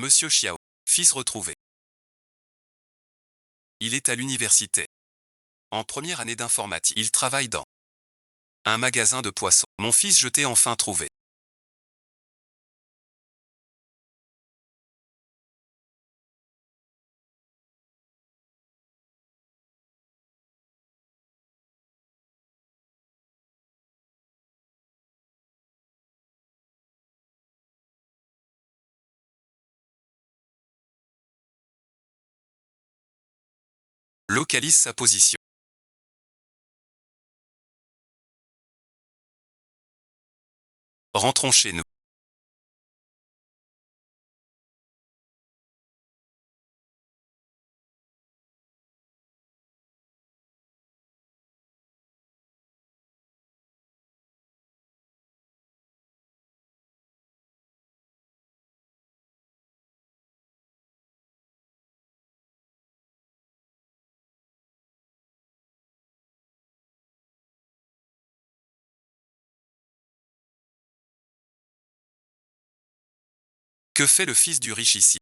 Monsieur Xiao, fils retrouvé. Il est à l'université. En première année d'informatique, il travaille dans un magasin de poissons. Mon fils, je t'ai enfin trouvé. Localise sa position. Rentrons chez nous. Que fait le fils du riche ici?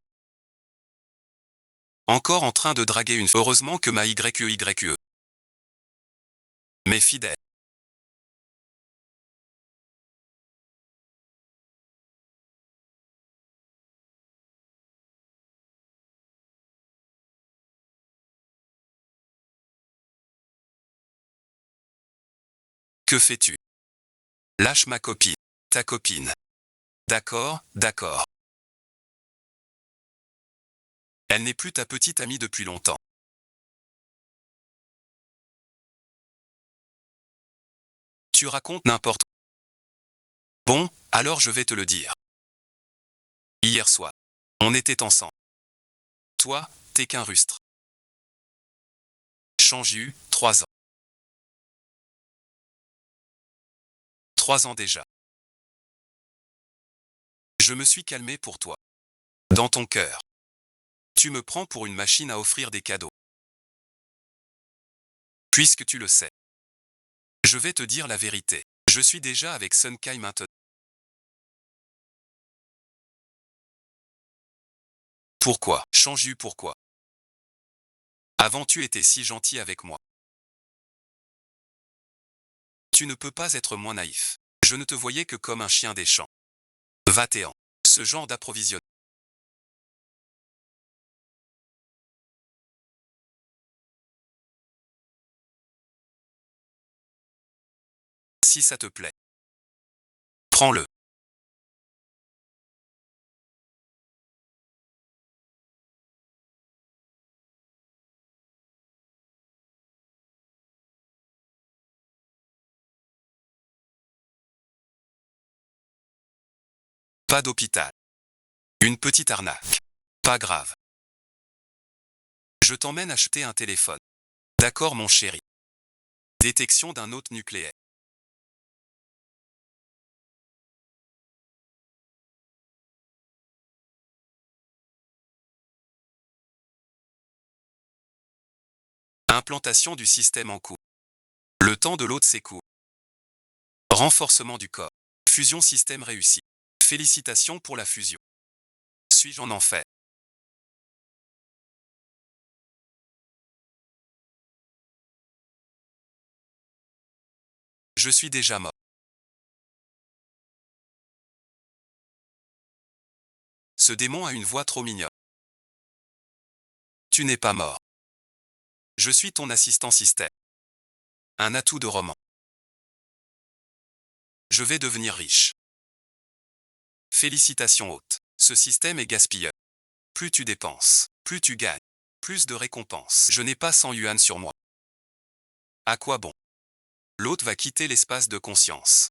Encore en train de draguer une... Heureusement que ma YE. Mais fidèle. Que fais-tu? Lâche ma copine. Ta copine. D'accord, d'accord. Elle n'est plus ta petite amie depuis longtemps. Tu racontes n'importe quoi. Bon, alors je vais te le dire. Hier soir, on était ensemble. Toi, t'es qu'un rustre. Change 3 ans. 3 ans déjà. Je me suis calmé pour toi. Dans ton cœur. Tu me prends pour une machine à offrir des cadeaux. Puisque tu le sais. Je vais te dire la vérité. Je suis déjà avec Sun Kai maintenant. Pourquoi? Change pourquoi? Avant tu étais si gentil avec moi. Tu ne peux pas être moins naïf. Je ne te voyais que comme un chien des champs. Va-t'en. Ce genre d'approvisionnement. Si ça te plaît. Prends-le. Pas d'hôpital. Une petite arnaque. Pas grave. Je t'emmène acheter un téléphone. D'accord mon chéri. Détection d'un hôte nucléaire. Implantation du système en cours. Le temps de l'hôte s'écoule. Renforcement du corps. Fusion système réussi. Félicitations pour la fusion. Suis-je en enfer? Je suis déjà mort. Ce démon a une voix trop mignonne. Tu n'es pas mort. Je suis ton assistant système. Un atout de roman. Je vais devenir riche. Félicitations hôte. Ce système est gaspilleur. Plus tu dépenses, plus tu gagnes. Plus de récompenses. Je n'ai pas 100 yuan sur moi. À quoi bon? L'hôte va quitter l'espace de conscience.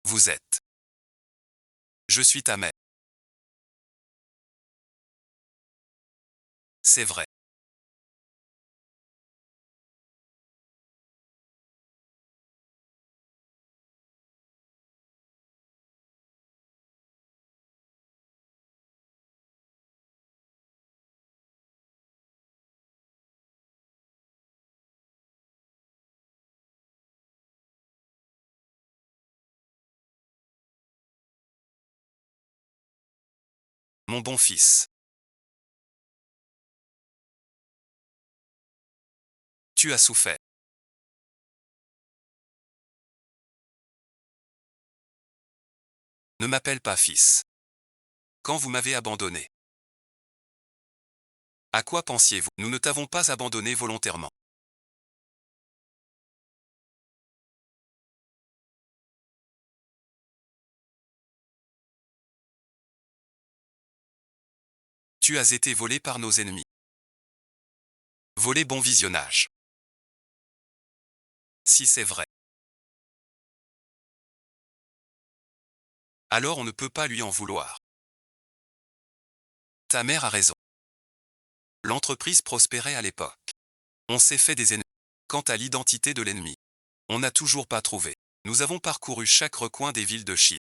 Vous êtes. Je suis ta mère. C'est vrai. Mon bon fils. Tu as souffert. Ne m'appelle pas fils. Quand vous m'avez abandonné. À quoi pensiez-vous? Nous ne t'avons pas abandonné volontairement. Tu as été volé par nos ennemis. Volé, bon visionnage. Si c'est vrai. Alors on ne peut pas lui en vouloir. Ta mère a raison. L'entreprise prospérait à l'époque. On s'est fait des ennemis. Quant à l'identité de l'ennemi, on n'a toujours pas trouvé. Nous avons parcouru chaque recoin des villes de Chine.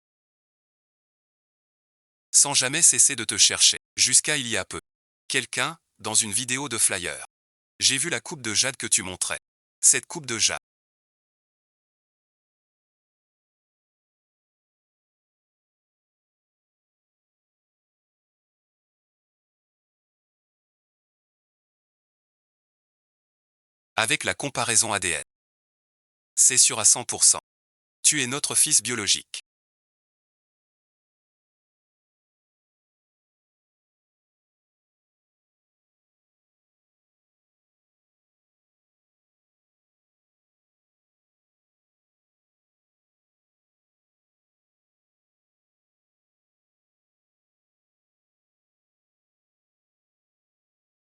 Sans jamais cesser de te chercher. Jusqu'à il y a peu. Quelqu'un, dans une vidéo de flyer. J'ai vu la coupe de jade que tu montrais. Cette coupe de jade. Avec la comparaison ADN. C'est sûr à 100%. Tu es notre fils biologique.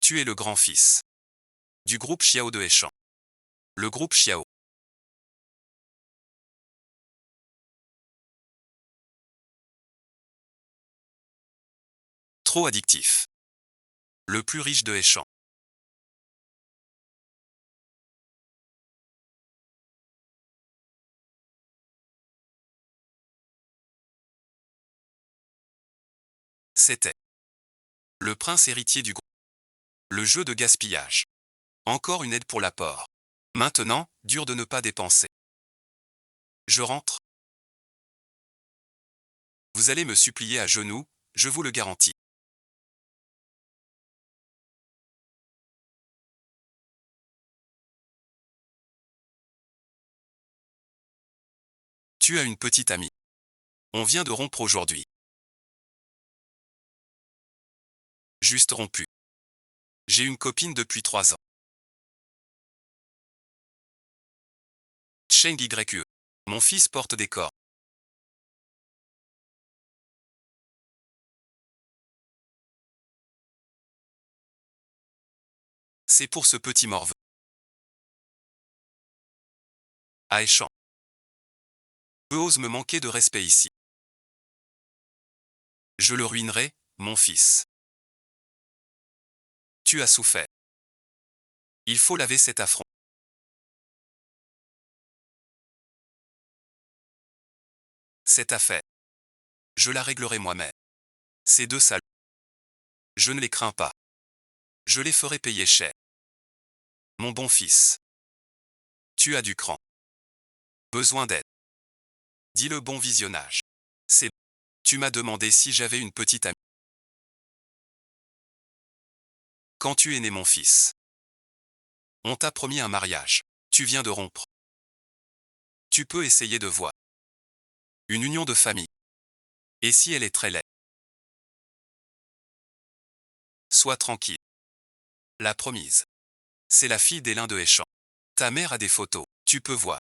Tu es le grand-fils. Du groupe Xiao de Heishan. Le groupe Xiao. Trop addictif. Le plus riche de Heishan. C'était. Le prince héritier du groupe. Le jeu de gaspillage. Encore une aide pour l'apport. Maintenant, dur de ne pas dépenser. Je rentre. Vous allez me supplier à genoux, je vous le garantis. Tu as une petite amie. On vient de rompre aujourd'hui. Juste rompu. J'ai une copine depuis 3 ans. Cheng YE. Mon fils porte des corps. C'est pour ce petit morveux. Aéchan. Eux osent me manquer de respect ici. Je le ruinerai, mon fils. Tu as souffert. Il faut laver cet affront. Cette affaire. Je la réglerai moi-même. Ces deux salauds. Je ne les crains pas. Je les ferai payer cher. Mon bon fils. Tu as du cran. Besoin d'aide. Dis le bon visionnage. C'est. Tu m'as demandé si j'avais une petite amie. Quand tu es né mon fils. On t'a promis un mariage. Tu viens de rompre. Tu peux essayer de voir. Une union de famille. Et si elle est très laide? Sois tranquille. La promise. C'est la fille d'Élin de Heishan. Ta mère a des photos. Tu peux voir.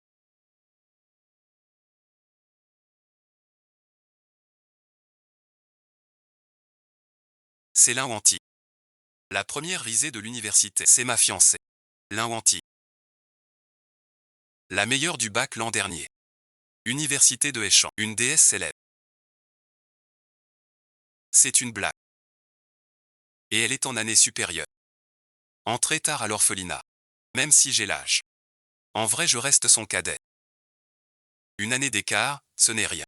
C'est Lin Wanti. La première risée de l'université. C'est ma fiancée. Lin Wanti. La meilleure du bac l'an dernier. Université de Échamps. Une déesse célèbre. C'est une blague. Et elle est en année supérieure. Entrée tard à l'orphelinat. Même si j'ai l'âge. En vrai, je reste son cadet. Une année d'écart, ce n'est rien.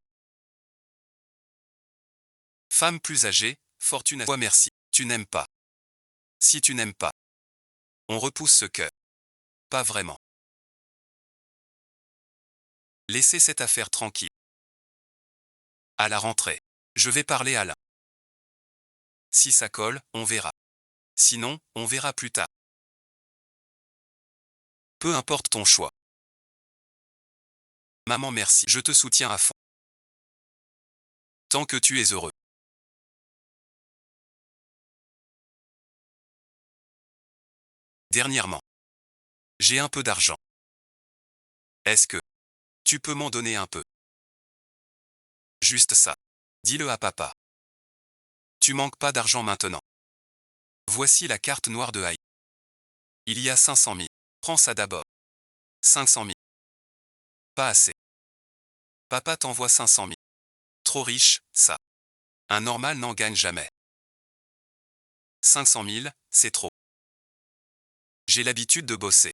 Femme plus âgée, fortune à toi merci. Tu n'aimes pas. Si tu n'aimes pas, on repousse ce cœur. Pas vraiment. Laissez cette affaire tranquille. À la rentrée. Je vais parler à Alain. Si ça colle, on verra. Sinon, on verra plus tard. Peu importe ton choix. Maman merci, je te soutiens à fond. Tant que tu es heureux. Dernièrement. J'ai un peu d'argent. Est-ce que tu peux m'en donner un peu? Juste ça. Dis-le à papa. Tu manques pas d'argent maintenant. Voici la carte noire de Haï. Il y a 500 000. Prends ça d'abord. 500 000. Pas assez. Papa t'envoie 500 000. Trop riche, ça. Un normal n'en gagne jamais. 500 000, c'est trop. J'ai l'habitude de bosser.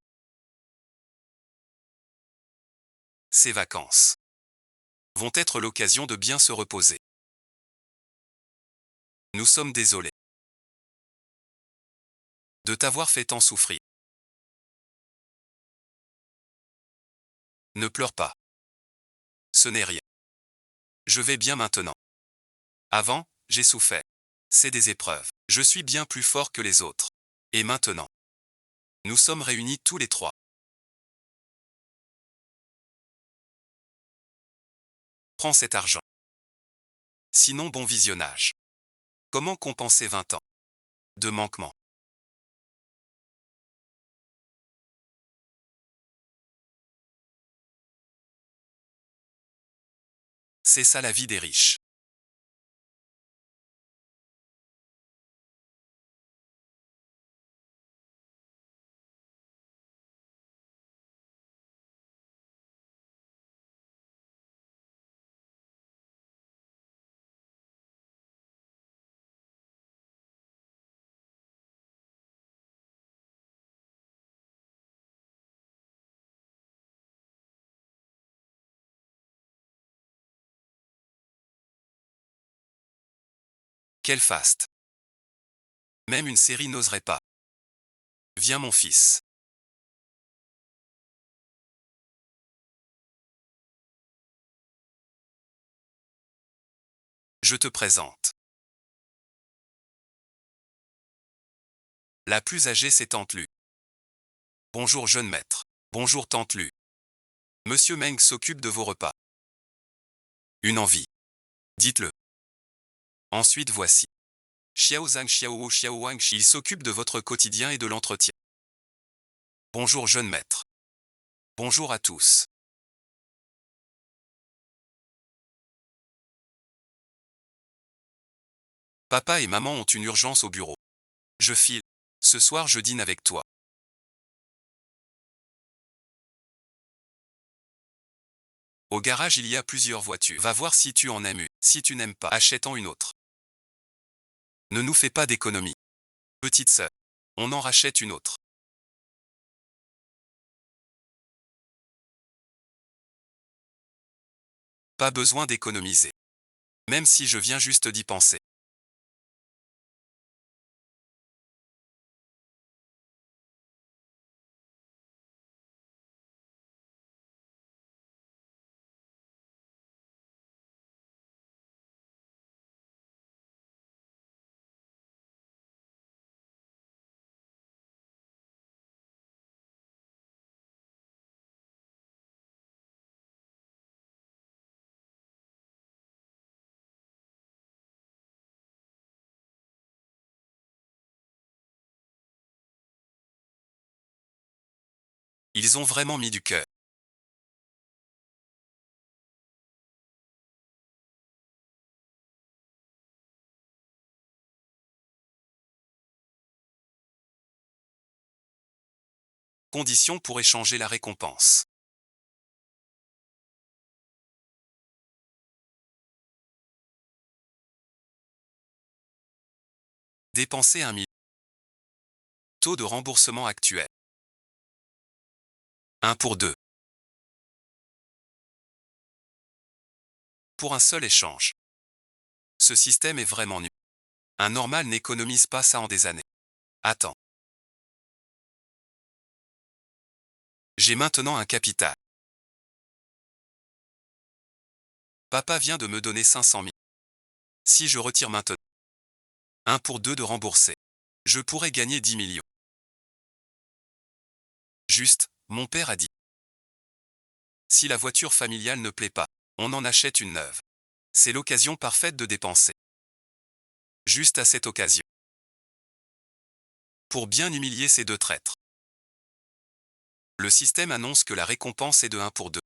Ces vacances vont être l'occasion de bien se reposer. Nous sommes désolés de t'avoir fait tant souffrir. Ne pleure pas. Ce n'est rien. Je vais bien maintenant. Avant, j'ai souffert. C'est des épreuves. Je suis bien plus fort que les autres. Et maintenant, nous sommes réunis tous les trois. Prends cet argent. Sinon, bon visionnage. Comment compenser 20 ans de manquement? C'est ça la vie des riches. Quel faste. Même une série n'oserait pas. Viens mon fils. Je te présente. La plus âgée, c'est tante Lu. Bonjour jeune maître. Bonjour tante Lu. Monsieur Meng s'occupe de vos repas. Une envie. Dites-le. Ensuite voici. Xiao Zhang Xiao Xiao Wang, il s'occupe de votre quotidien et de l'entretien. Bonjour jeune maître. Bonjour à tous. Papa et maman ont une urgence au bureau. Je file. Ce soir je dîne avec toi. Au garage il y a plusieurs voitures. Va voir si tu en aimes une. Si tu n'aimes pas, achète-en une autre. Ne nous fais pas d'économie. Petite sœur. On en rachète une autre. Pas besoin d'économiser. Même si je viens juste d'y penser. Ils ont vraiment mis du cœur. Conditions pour échanger la récompense. Dépenser 1 000. Taux de remboursement actuel. 1 pour 2. Pour un seul échange. Ce système est vraiment nul. Un normal n'économise pas ça en des années. Attends. J'ai maintenant un capital. Papa vient de me donner 500 000. Si je retire maintenant 1 pour 2 de rembourser, je pourrais gagner 10 millions. Juste, mon père a dit. Si la voiture familiale ne plaît pas, on en achète une neuve. C'est l'occasion parfaite de dépenser. Juste à cette occasion. Pour bien humilier ces deux traîtres. Le système annonce que la récompense est de 1 pour 2.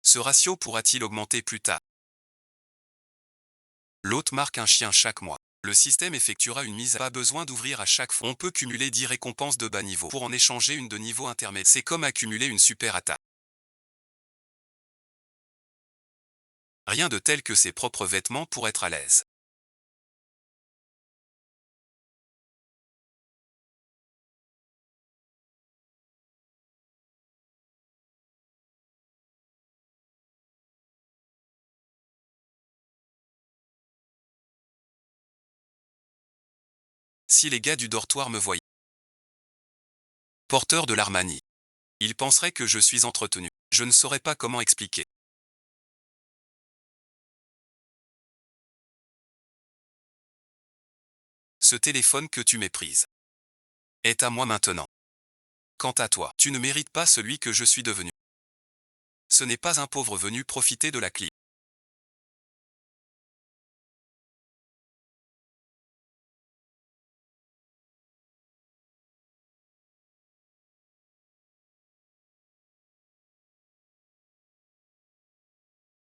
Ce ratio pourra-t-il augmenter plus tard? L'hôte marque un chien chaque mois. Le système effectuera une mise à pas besoin d'ouvrir à chaque fois. On peut cumuler 10 récompenses de bas niveau pour en échanger une de niveau intermédiaire. C'est comme accumuler une super attaque. Rien de tel que ses propres vêtements pour être à l'aise. Si les gars du dortoir me voyaient. Porteur de l'Armani. Ils penseraient que je suis entretenu. Je ne saurais pas comment expliquer. Ce téléphone que tu méprises est à moi maintenant. Quant à toi, tu ne mérites pas celui que je suis devenu. Ce n'est pas un pauvre venu profiter de la clim.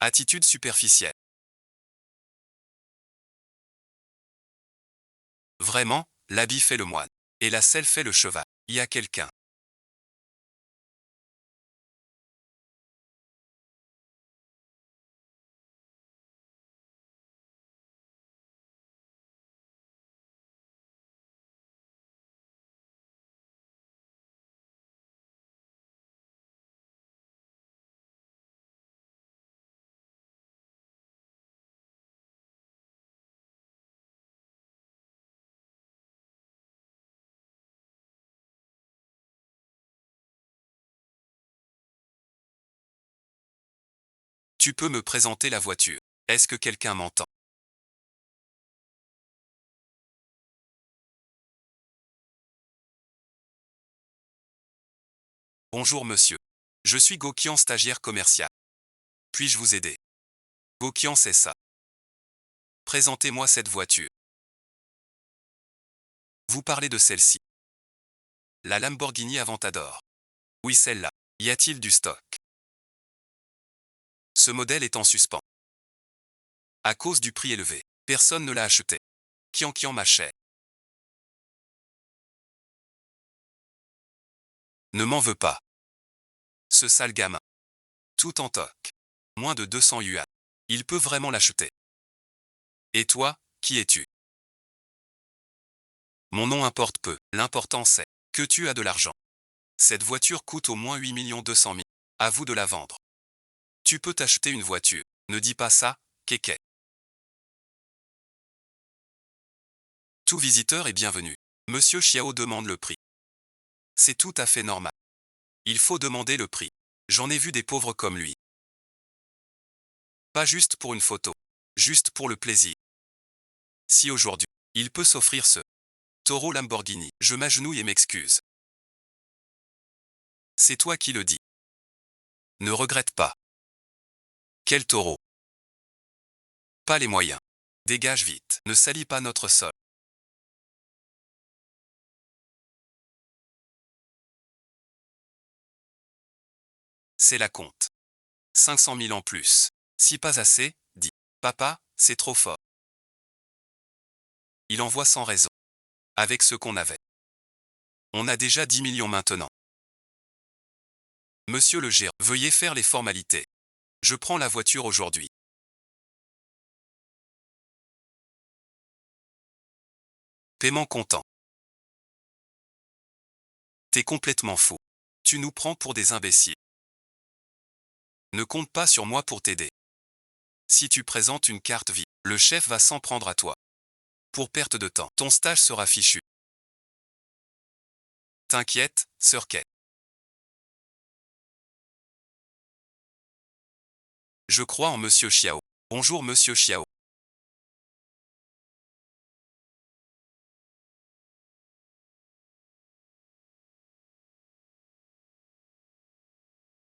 Attitude superficielle. Vraiment, l'habit fait le moine. Et la selle fait le cheval. Il y a quelqu'un. Tu peux me présenter la voiture. Est-ce que quelqu'un m'entend? Bonjour monsieur. Je suis Gokian, stagiaire commercial. Puis-je vous aider? Gokian, c'est ça. Présentez-moi cette voiture. Vous parlez de celle-ci. La Lamborghini Aventador. Oui, celle-là. Y a-t-il du stock? Ce modèle est en suspens. À cause du prix élevé. Personne ne l'a acheté. Kian ma chère. Ne m'en veux pas. Ce sale gamin. Tout en toc. Moins de 200 yuan. Il peut vraiment l'acheter. Et toi, qui es-tu? Mon nom importe peu. L'important c'est que tu as de l'argent. Cette voiture coûte au moins 8 200 000. À vous de la vendre. Tu peux t'acheter une voiture. Ne dis pas ça, kéké. Tout visiteur est bienvenu. Monsieur Xiao demande le prix. C'est tout à fait normal. Il faut demander le prix. J'en ai vu des pauvres comme lui. Pas juste pour une photo. Juste pour le plaisir. Si aujourd'hui, il peut s'offrir ce Taureau Lamborghini, je m'agenouille et m'excuse. C'est toi qui le dis. Ne regrette pas. Quel taureau? Pas les moyens. Dégage vite. Ne salis pas notre sol. C'est la compte. 500 000 en plus. Si pas assez, dit. Papa, c'est trop fort. Il envoie sans raison. Avec ce qu'on avait. On a déjà 10 millions maintenant. Monsieur le gérant, veuillez faire les formalités. Je prends la voiture aujourd'hui. Paiement comptant. T'es complètement fou. Tu nous prends pour des imbéciles. Ne compte pas sur moi pour t'aider. Si tu présentes une carte vie, le chef va s'en prendre à toi. Pour perte de temps, ton stage sera fichu. T'inquiète, Sir Kay. Je crois en Monsieur Xiao. Bonjour Monsieur Xiao.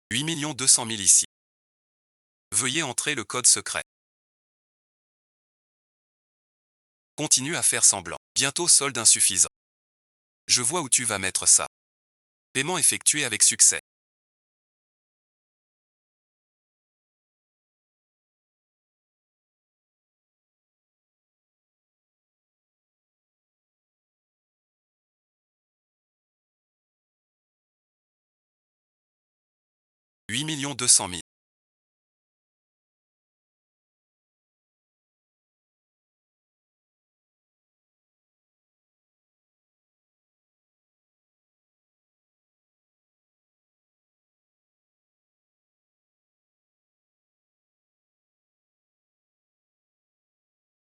8 200 000 ici. Veuillez entrer le code secret. Continue à faire semblant. Bientôt solde insuffisant. Je vois où tu vas mettre ça. Paiement effectué avec succès. « 8 200 000.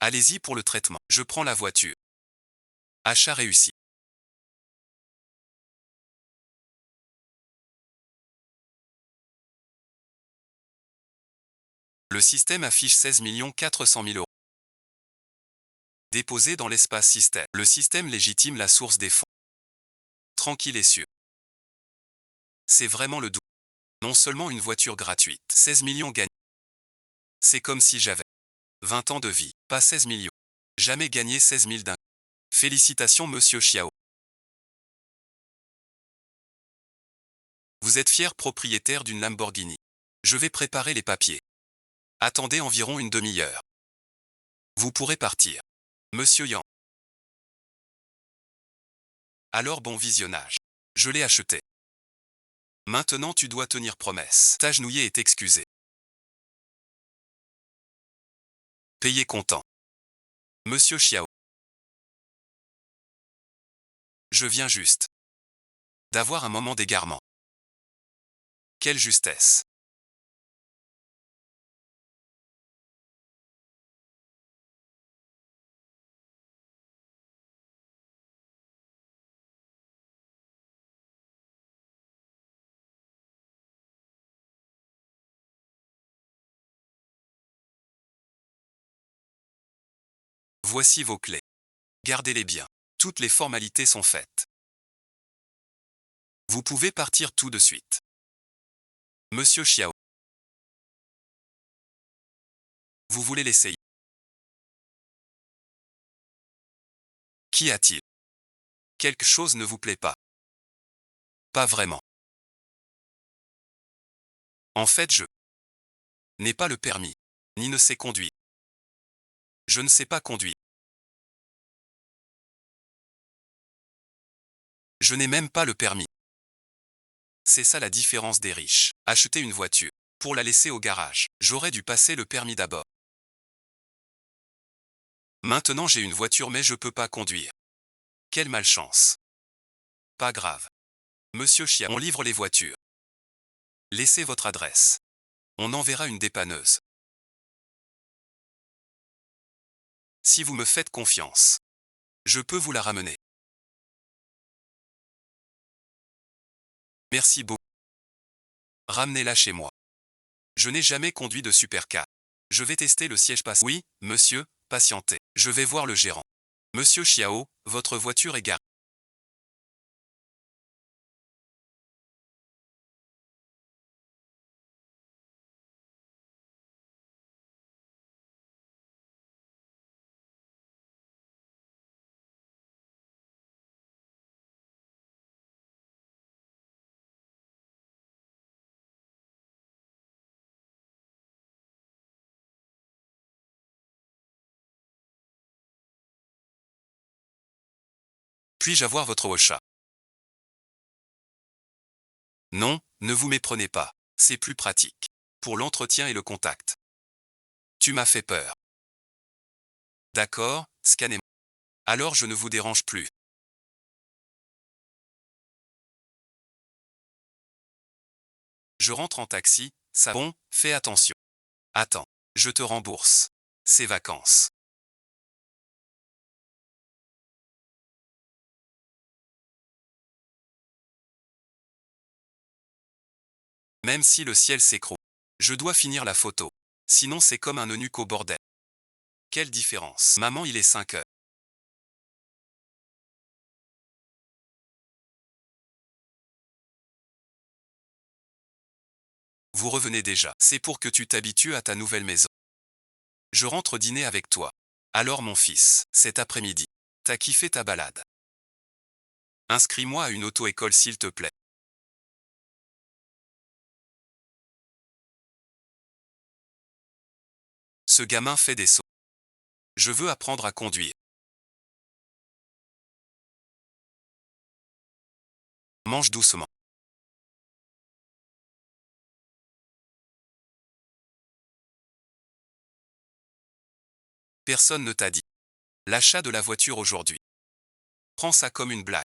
Allez-y pour le traitement. Je prends la voiture. Achat réussi. Le système affiche 16 400 000 euros. Déposé dans l'espace système. Le système légitime la source des fonds. Tranquille et sûr. C'est vraiment le doux. Non seulement une voiture gratuite, 16 millions gagnés. C'est comme si j'avais 20 ans de vie, pas 16 millions. Jamais gagné 16 000 d'un. Félicitations Monsieur Xiao. Vous êtes fier propriétaire d'une Lamborghini. Je vais préparer les papiers. Attendez environ une demi-heure. Vous pourrez partir. Monsieur Yang. Alors bon visionnage. Je l'ai acheté. Maintenant tu dois tenir promesse. T'agenouiller est excusé. Payez comptant. Monsieur Xiao. Je viens juste d'avoir un moment d'égarement. Quelle justesse. Voici vos clés. Gardez-les bien. Toutes les formalités sont faites. Vous pouvez partir tout de suite. Monsieur Xiao. Vous voulez l'essayer? Qu'y a-t-il? Quelque chose ne vous plaît pas? Pas vraiment. En fait, je n'ai pas le permis, ni ne sais conduire. Je ne sais pas conduire. Je n'ai même pas le permis. C'est ça la différence des riches. Acheter une voiture pour la laisser au garage. J'aurais dû passer le permis d'abord. Maintenant j'ai une voiture mais je peux pas conduire. Quelle malchance. Pas grave. Monsieur Chia, on livre les voitures. Laissez votre adresse. On enverra une dépanneuse. Si vous me faites confiance, je peux vous la ramener. Merci beaucoup. Ramenez-la chez moi. Je n'ai jamais conduit de supercar. Je vais tester le siège passager. Oui, monsieur, patientez. Je vais voir le gérant. Monsieur Xiao, votre voiture est garée. Puis-je avoir votre WhatsApp? Non, Ne vous méprenez pas, c'est plus pratique. Pour l'entretien et le contact. Tu m'as fait peur. D'accord, scannez-moi. Alors je ne vous dérange plus. Je rentre en taxi, ça bon, fais attention. Attends, je te rembourse. C'est vacances. Même si le ciel s'écroule. Je dois finir la photo. Sinon c'est comme un eunuque au bordel. Quelle différence. Maman, il est 5 heures. Vous revenez déjà. C'est pour que tu t'habitues à ta nouvelle maison. Je rentre dîner avec toi. Alors mon fils, cet après-midi, t'as kiffé ta balade. Inscris-moi à une auto-école s'il te plaît. Ce gamin fait des sauts. Je veux apprendre à conduire. Mange doucement. Personne ne t'a dit. L'achat de la voiture aujourd'hui. Prends ça comme une blague.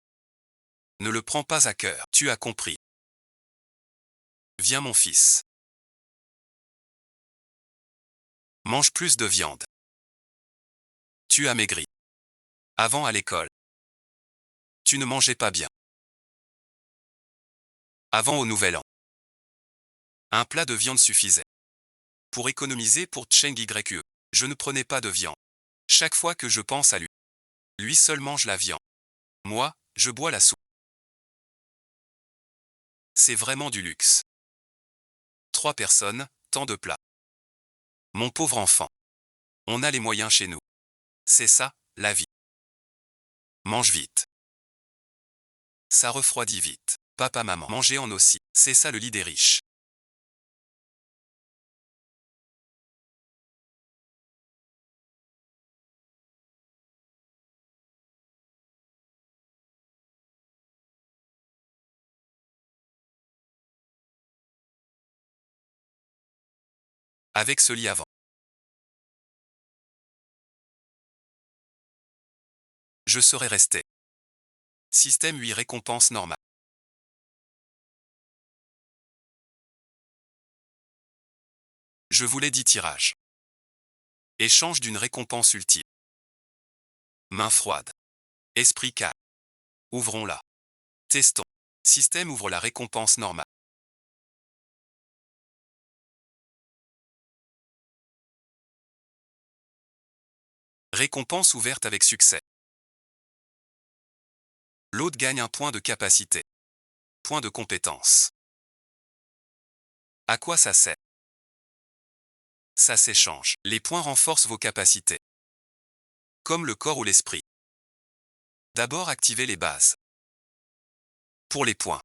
Ne le prends pas à cœur. Tu as compris. Viens mon fils. Mange plus de viande. Tu as maigri. Avant à l'école. Tu ne mangeais pas bien. Avant au nouvel an. Un plat de viande suffisait. Pour économiser pour Cheng YE. Je ne prenais pas de viande. Chaque fois que je pense à lui. Lui seul mange la viande. Moi, je bois la soupe. C'est vraiment du luxe. 3 personnes, tant de plats. Mon pauvre enfant. On a les moyens chez nous. C'est ça, la vie. Mange vite. Ça refroidit vite. Papa, maman, mangez en aussi. C'est ça le lit des riches. Avec ce lit avant. Je serais resté. Système 8 récompense normale. Je voulais 10 tirages. Échange d'une récompense ultime. Main froide. Esprit calme. Ouvrons-la. Testons. Système ouvre la récompense normale. Récompense ouverte avec succès. L'autre gagne un point de capacité. Point de compétence. À quoi ça sert? Ça s'échange. Les points renforcent vos capacités. Comme le corps ou l'esprit. D'abord activez les bases. Pour les points.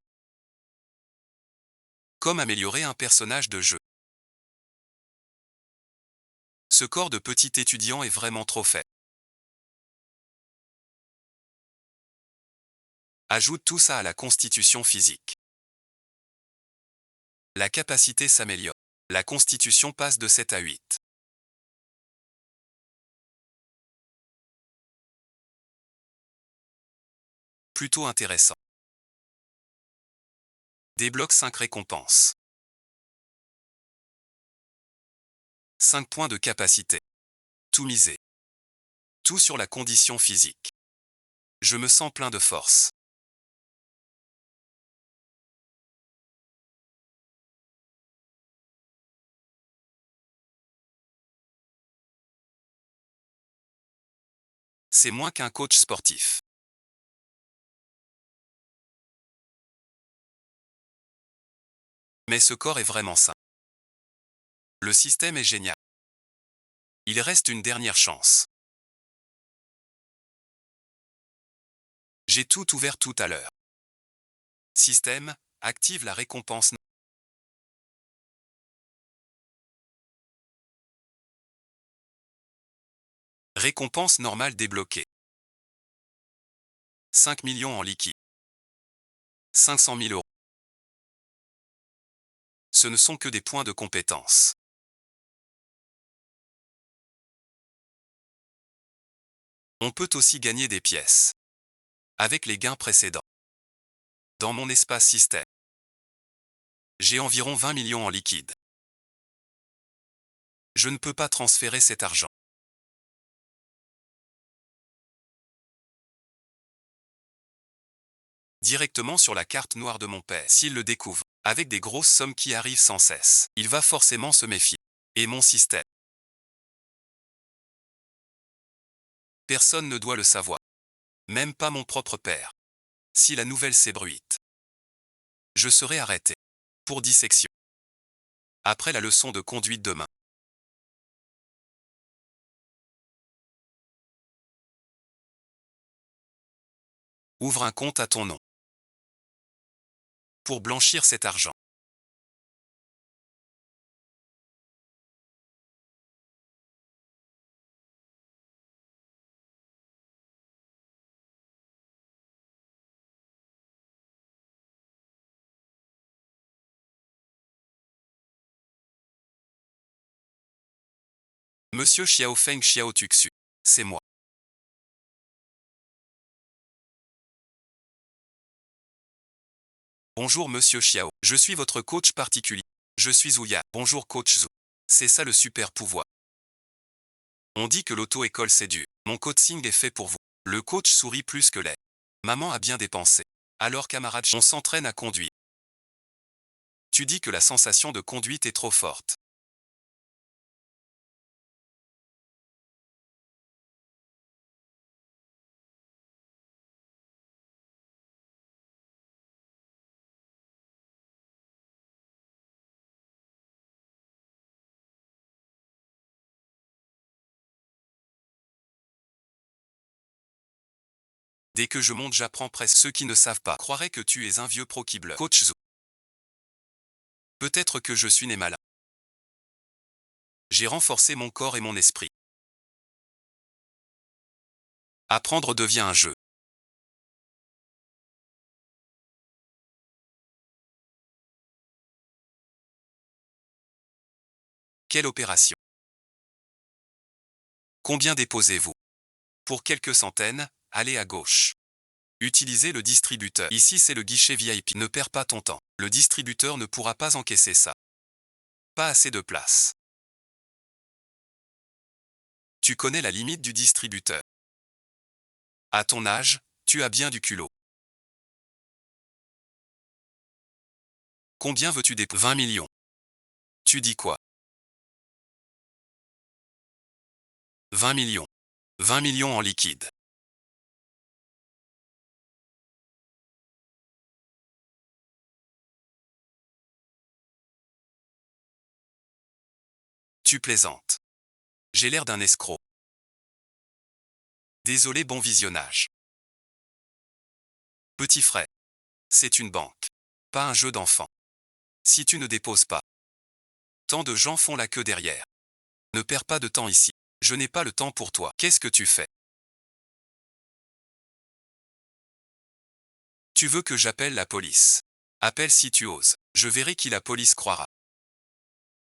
Comme améliorer un personnage de jeu. Ce corps de petit étudiant est vraiment trop fait. Ajoute tout ça à la constitution physique. La capacité s'améliore. La constitution passe de 7 à 8. Plutôt intéressant. Débloque 5 récompenses. 5 points de capacité. Tout misé. Tout sur la condition physique. Je me sens plein de force. C'est moins qu'un coach sportif. Mais ce corps est vraiment sain. Le système est génial. Il reste une dernière chance. J'ai tout ouvert tout à l'heure. Système, active la récompense. Récompense normale débloquée. 5 millions en liquide. 500 000 euros. ce ne sont que des points de compétence. On peut aussi gagner des pièces. Avec les gains précédents. Dans mon espace système, j'ai environ 20 millions en liquide. Je ne peux pas transférer cet argent directement sur la carte noire de mon père. S'il le découvre, avec des grosses sommes qui arrivent sans cesse, il va forcément se méfier. Et mon système, personne ne doit le savoir. Même pas mon propre père. Si la nouvelle s'ébruite, je serai arrêté. Pour dissection. Après la leçon de conduite demain. Ouvre un compte à ton nom. Pour blanchir cet argent. Monsieur Xiaofeng Xiaotuxu. C'est moi. Bonjour Monsieur Xiao. Je suis votre coach particulier. Je suis Ouya. Bonjour coach Zhu. C'est ça le super pouvoir. On dit que l'auto-école c'est dur. Mon coaching est fait pour vous. Le coach sourit plus que lait. Maman a bien dépensé. Alors camarade, on s'entraîne à conduire. Tu dis que la sensation de conduite est trop forte. Dès que je monte, j'apprends presque. Ceux qui ne savent pas croiraient que tu es un vieux pro qui bluffe. Coach Zhu. Peut-être que je suis né malin. J'ai renforcé mon corps et mon esprit. Apprendre devient un jeu. Quelle opération? Combien déposez-vous? Pour quelques centaines, allez à gauche. Utilisez le distributeur. Ici c'est le guichet VIP. Ne perds pas ton temps. Le distributeur ne pourra pas encaisser ça. Pas assez de place. Tu connais la limite du distributeur. À ton âge, tu as bien du culot. Combien veux-tu déposer? 20 millions. Tu dis quoi? 20 millions. 20 millions en liquide. Tu plaisantes. J'ai l'air d'un escroc. Désolé, bon visionnage. Petit frère. C'est une banque. Pas un jeu d'enfant. Si tu ne déposes pas, tant de gens font la queue derrière. Ne perds pas de temps ici. Je n'ai pas le temps pour toi. Qu'est-ce que tu fais? Tu veux que j'appelle la police? Appelle si tu oses. Je verrai qui la police croira.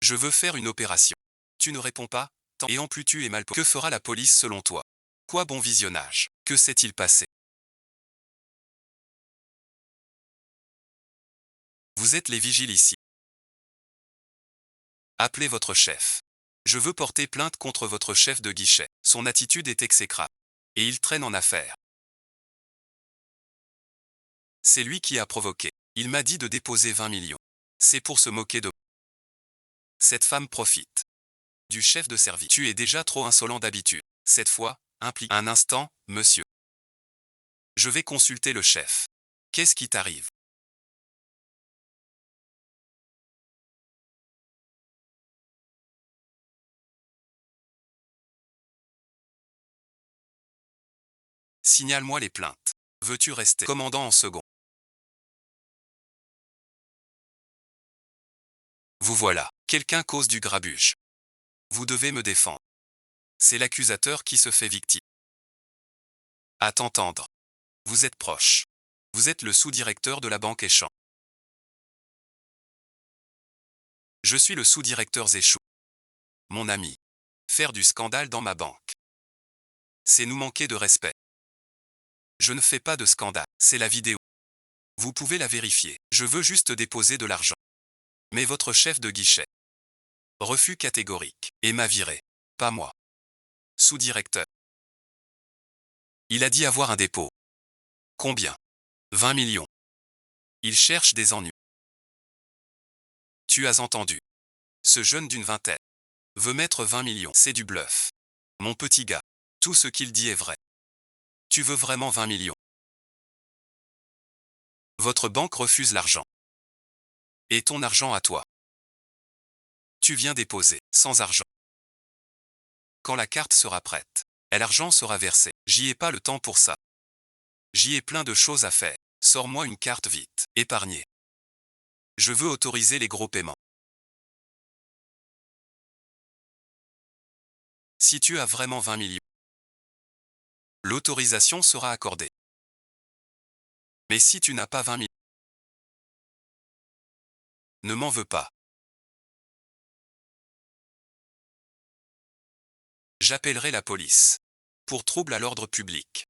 Je veux faire une opération. Tu ne réponds pas, tant et en plus tu es mal. Que fera la police selon toi? Quoi, bon visionnage? Que s'est-il passé? Vous êtes les vigiles ici. Appelez votre chef. Je veux porter plainte contre votre chef de guichet. Son attitude est exécrable. Et il traîne en affaires. C'est lui qui a provoqué. Il m'a dit de déposer 20 millions. C'est pour se moquer de... Cette femme profite du chef de service. Tu es déjà trop insolent d'habitude. Cette fois, implique un instant, monsieur. Je vais consulter le chef. Qu'est-ce qui t'arrive? Signale-moi les plaintes. Veux-tu rester commandant en second? Vous voilà. Quelqu'un cause du grabuge. Vous devez me défendre. C'est l'accusateur qui se fait victime. À t'entendre. Vous êtes proche. Vous êtes le sous-directeur de la banque Échange. Je suis le sous-directeur Zéchou. Mon ami. Faire du scandale dans ma banque. C'est nous manquer de respect. Je ne fais pas de scandale, c'est la vidéo. Vous pouvez la vérifier. Je veux juste déposer de l'argent. Mais votre chef de guichet. Refus catégorique. Et m'a viré. Pas moi. Sous-directeur. Il a dit avoir un dépôt. Combien? 20 millions. Il cherche des ennuis. Tu as entendu. Ce jeune d'une vingtaine veut mettre 20 millions. C'est du bluff. Mon petit gars. Tout ce qu'il dit est vrai. Tu veux vraiment 20 millions? Votre banque refuse l'argent. Et ton argent à toi? Tu viens déposer, sans argent. Quand la carte sera prête, l'argent sera versé. J'y ai pas le temps pour ça. J'y ai plein de choses à faire. Sors-moi une carte vite. Épargnée. Je veux autoriser les gros paiements. Si tu as vraiment 20 millions, l'autorisation sera accordée. Mais si tu n'as pas 20 millions, ne m'en veux pas. J'appellerai la police. Pour trouble à l'ordre public.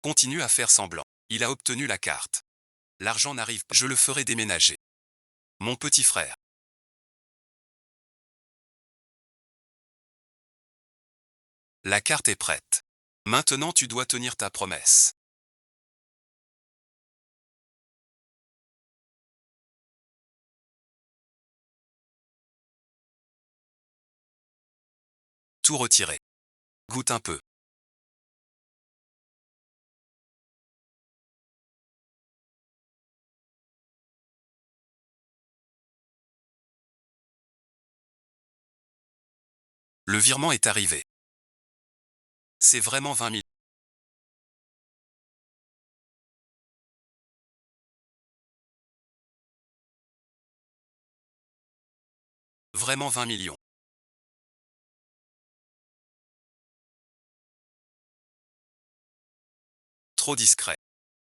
Continue à faire semblant. Il a obtenu la carte. L'argent n'arrive pas. Je le ferai déménager. Mon petit frère. La carte est prête. Maintenant tu dois tenir ta promesse. Tout retirer. Goûte un peu. Le virement est arrivé. C'est vraiment 20 000. Vraiment 20 millions. Trop discret.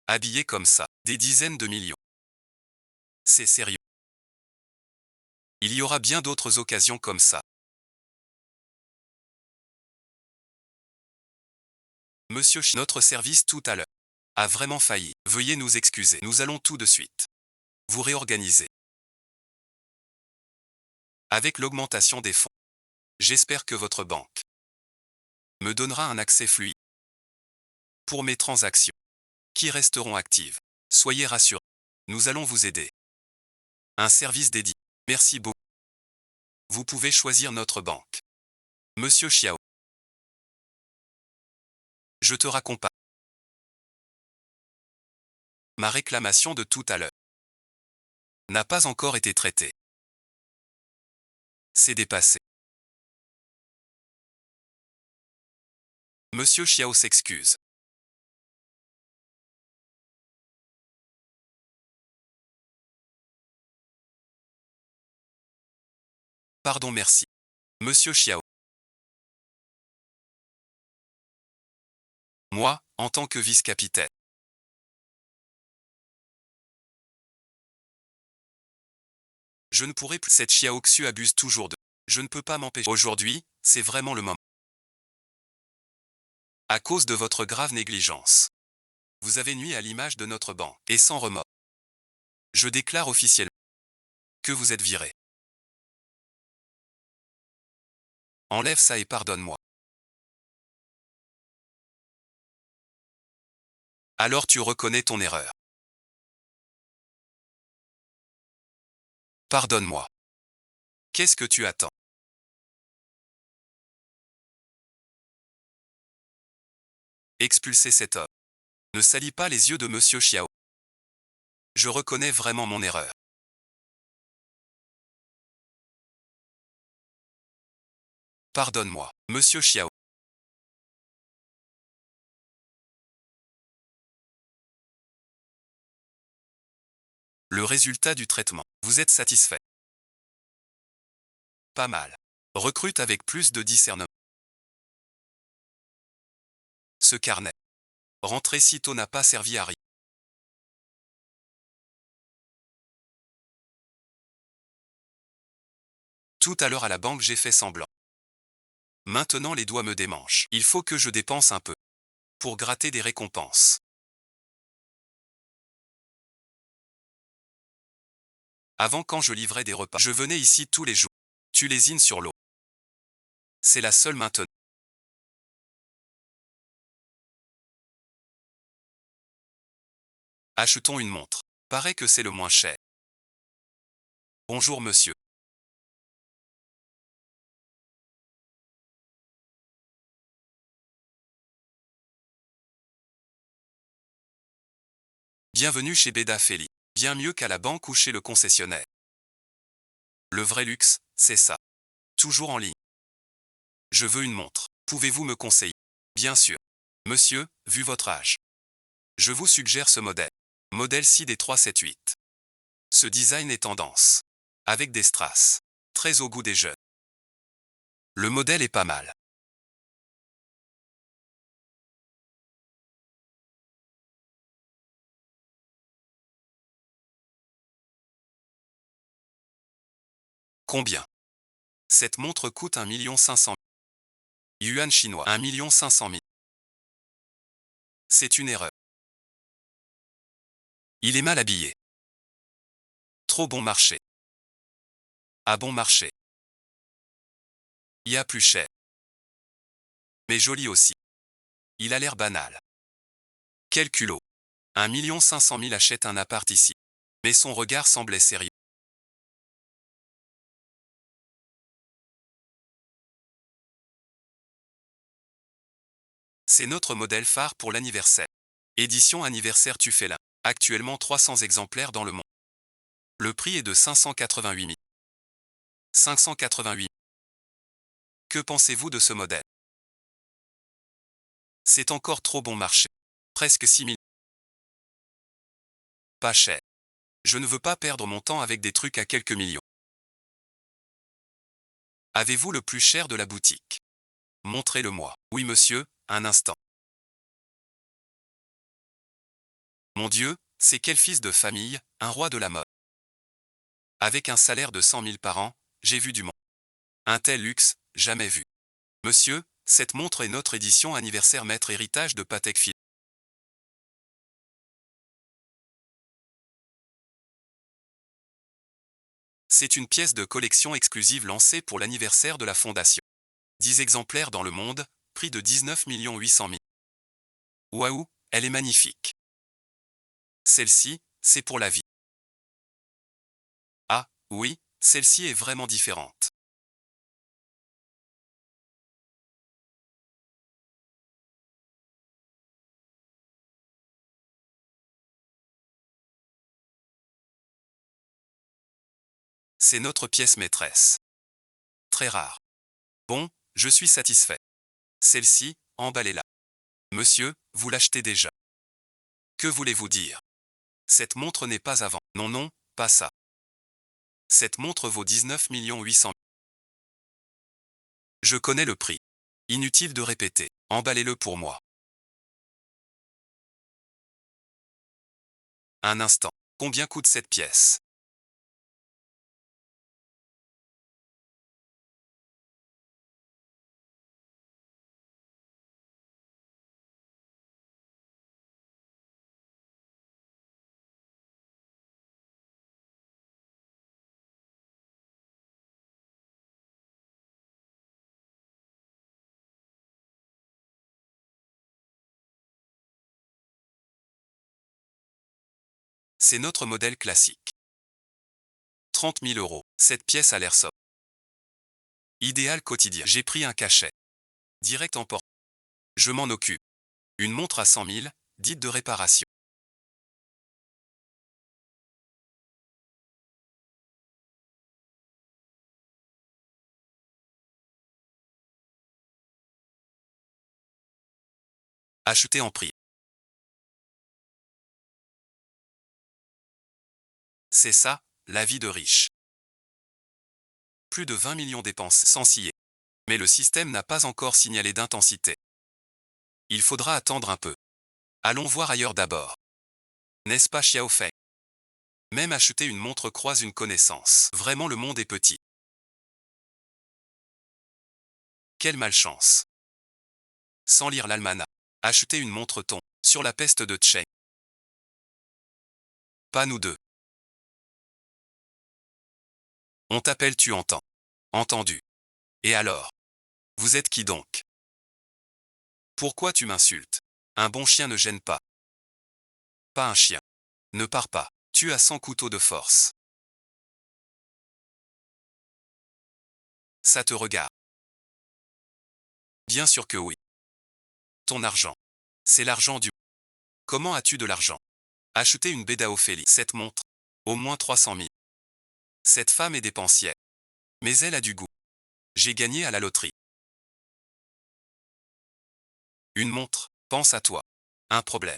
Habillé comme ça. Des dizaines de millions. C'est sérieux. Il y aura bien d'autres occasions comme ça. Monsieur notre service tout à l'heure a vraiment failli. Veuillez nous excuser. Nous allons tout de suite vous réorganiser. Avec l'augmentation des fonds, j'espère que votre banque me donnera un accès fluide pour mes transactions qui resteront actives. Soyez rassurés. Nous allons vous aider. Un service dédié. Merci beaucoup. Vous pouvez choisir notre banque. Monsieur Chiao. Je te raccompagne. Ma réclamation de tout à l'heure n'a pas encore été traitée. C'est dépassé. Monsieur Chiao s'excuse. Pardon, merci. Monsieur Chiao. Moi, en tant que vice-capitaine. Je ne pourrai plus. Cette Xiao Xu abuse toujours de. Je ne peux pas m'empêcher. Aujourd'hui, c'est vraiment le moment. À cause de votre grave négligence. Vous avez nui à l'image de notre banque. Et sans remords. Je déclare officiellement que vous êtes viré. Enlève ça et pardonne-moi. Alors tu reconnais ton erreur. Pardonne-moi. Qu'est-ce que tu attends? Expulsez cet homme. Ne salis pas les yeux de Monsieur Xiao. Je reconnais vraiment mon erreur. Pardonne-moi, Monsieur Xiao. Le résultat du traitement. Vous êtes satisfait? Pas mal. Recrute avec plus de discernement. Ce carnet. Rentrer si tôt n'a pas servi à rien. Tout à l'heure à la banque j'ai fait semblant. Maintenant les doigts me démangent. Il faut que je dépense un peu. Pour gratter des récompenses. Avant quand je livrais des repas, je venais ici tous les jours. Tu lésines sur l'eau. C'est la seule maintenant. Achetons une montre. Paraît que c'est le moins cher. Bonjour monsieur. Bienvenue chez Beda Feli. Bien mieux qu'à la banque ou chez le concessionnaire. Le vrai luxe, c'est ça. Toujours en ligne. Je veux une montre. Pouvez-vous me conseiller? Bien sûr. Monsieur, vu votre âge. Je vous suggère ce modèle. Modèle CID378. Ce design est tendance. Avec des strass. Très au goût des jeunes. Le modèle est pas mal. Combien? Cette montre coûte 1 500 000 yuan chinois. 1 500 000. C'est une erreur. Il est mal habillé. Trop bon marché. À bon marché. Il y a plus cher. Mais joli aussi. Il a l'air banal. Quel culot. 1 500 000 achète un appart ici. Mais son regard semblait sérieux. C'est notre modèle phare pour l'anniversaire. Édition anniversaire Tufélin. Actuellement 300 exemplaires dans le monde. Le prix est de 588 000. 588 000. Que pensez-vous de ce modèle? C'est encore trop bon marché. Presque 6 000. Pas cher. Je ne veux pas perdre mon temps avec des trucs à quelques millions. Avez-vous le plus cher de la boutique? Montrez-le-moi. Oui monsieur, un instant. Mon Dieu, c'est quel fils de famille, un roi de la mode. Avec un salaire de 100 000 par an, j'ai vu du monde. Un tel luxe, jamais vu. Monsieur, cette montre est notre édition anniversaire maître héritage de Patek Philippe. C'est une pièce de collection exclusive lancée pour l'anniversaire de la fondation. 10 exemplaires dans le monde, prix de 19 800 000. Waouh, elle est magnifique. Celle-ci, c'est pour la vie. Ah, oui, celle-ci est vraiment différente. C'est notre pièce maîtresse. Très rare. Bon, je suis satisfait. Celle-ci, emballez-la. Monsieur, vous l'achetez déjà. Que voulez-vous dire? Cette montre n'est pas à vendre. Non, non, pas ça. Cette montre vaut 19 800 000. Je connais le prix. Inutile de répéter. Emballez-le pour moi. Un instant. Combien coûte cette pièce? C'est notre modèle classique. 30 000 euros. Cette pièce a l'air sobre. Idéal quotidien. J'ai pris un cachet. Direct en porte. Je m'en occupe. Une montre à 100 000, dite de réparation. Acheté en prix. C'est ça, la vie de riche. Plus de 20 millions dépensés sans scier. Mais le système n'a pas encore signalé d'intensité. Il faudra attendre un peu. Allons voir ailleurs d'abord. N'est-ce pas Xiao Feng? Même acheter une montre croise une connaissance. Vraiment le monde est petit. Quelle malchance. Sans lire l'almanach. Acheter une montre tombe sur la peste de Cheng. Pas nous deux. On t'appelle, tu entends. Entendu. Et alors? Vous êtes qui donc? Pourquoi tu m'insultes? Un bon chien ne gêne pas. Pas un chien. Ne pars pas. Tu as 100 couteaux de force. Ça te regarde. Bien sûr que oui. Ton argent. C'est l'argent du... Comment as-tu de l'argent? Acheter une Beda Ophélie. Cette montre. Au moins 300 000. Cette femme est dépensière. Mais elle a du goût. J'ai gagné à la loterie. Une montre, pense à toi. Un problème.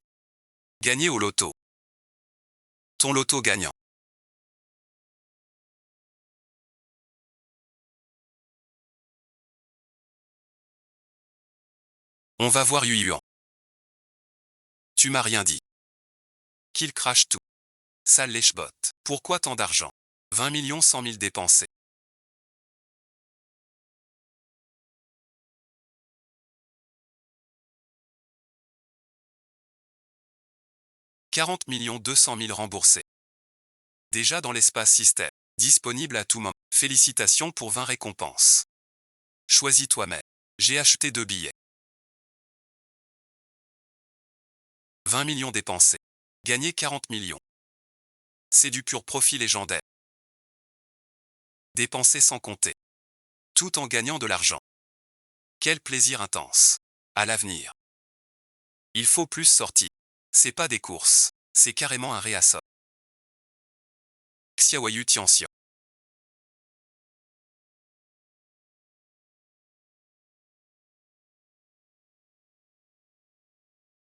Gagner au loto. Ton loto gagnant. On va voir Yu Yuan. Tu m'as rien dit. Qu'il crache tout. Sale lèche-botte. Pourquoi tant d'argent? 20 millions 100 000 dépensés. « 40 200 000 remboursés. Déjà dans l'espace système. Disponible à tout moment. Félicitations pour 20 récompenses. Choisis toi-même. J'ai acheté 2 billets. 20 millions dépensés. Gagner 40 millions. C'est du pur profit légendaire. Dépenser sans compter. Tout en gagnant de l'argent. Quel plaisir intense. À l'avenir. Il faut plus sortir. C'est pas des courses. C'est carrément un réassort. Xiaoyu Tianxian.